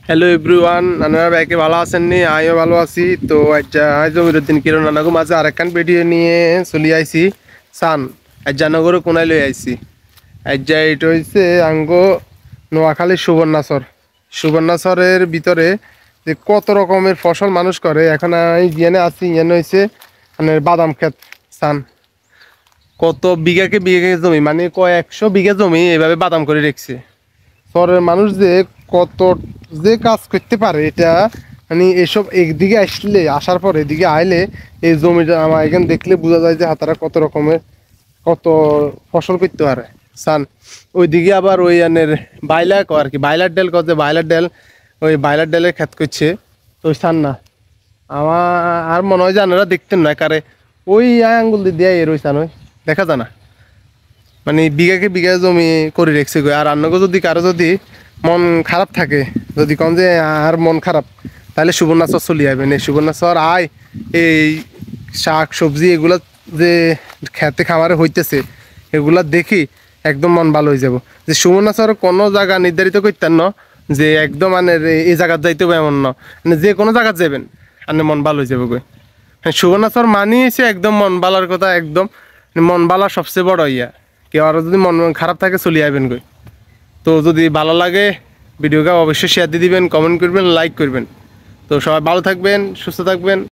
Hello everyone, আপনারা ব্যাকে ভালো আছেন নি? আমিও ভালো আছি। তো আচ্ছা, আজ জমিরুদ্দিন কিরণ নানাগো মাঝে আরেকখান ভিডিও নিয়ে চলে আইছি। সান জানগরও কোনায় লই আইছি। আজ্জা এটা হচ্ছে আঙ্গো নোয়াখালী সুবর্ণাচরের ভিতরে যে কত রকমের ফসল মানুষ করে। এখন আমি গিয়ে আছি, ইয়ানে হয়েছে মানে বাদাম ক্ষেত। সান কত বিঘাকে বিঘা জমি, মানে কয়েকশো বিঘা জমি এভাবে বাদাম করে রেখেছে। শহরের মানুষ যে কত যে কাজ করতে পারে, এটা মানে এসব একদিকে আসলে আসার পর এদিকে আইলে এই জমিটা আমার এখানে দেখলে বোঝা যায় যে হাতারা কত রকমের কত ফসল করতে পারে। সান ওইদিকে আবার ওই আনের বাইলা আর কি বাইলার ডেল করছে, বাইলার ডেল ওই বাইলার ডেলের ক্ষেত করছে। তো ওই সান না আমার আর মনে হয় যে আপনারা দেখতেন না, কারে ওই আঙ্গুল দিয়ে এর ওই সান ওই দেখা যায় না, মানে বিঘাকে বিঘা জমি করে রেখেছে গো। আর রান্নাকে যদি কারো যদি মন খারাপ থাকে, যদি কম যে আর মন খারাপ, তাহলে সুবর্ণাচর চলে যাবেন। এই সুবর্ণাচর আয় এই শাক সবজি এগুলা যে খেতে খামারে হইতেছে, এগুলা দেখি একদম মন ভালো হয়ে যাব। যে সুবর্ণাচর কোনো জায়গা নির্ধারিত করতেন না যে একদম মানে এই জায়গার যাইতে হবে এমন না, মানে যে কোনো জায়গা যাবেন আর মন ভালো হয়ে যাবে গো। সুবর্ণাচর মানিয়েছে একদম মন ভালার কথা, একদম মন ভালা সবচেয়ে বড় ইয়া। কেউ আরও যদি মন খারাপ থাকে চলে আসবেন গই। তো যদি ভালো লাগে ভিডিওকে অবশ্যই শেয়ার দিয়ে দিবেন, কমেন্ট করবেন, লাইক করবেন। তো সবাই ভালো থাকবেন, সুস্থ থাকবেন।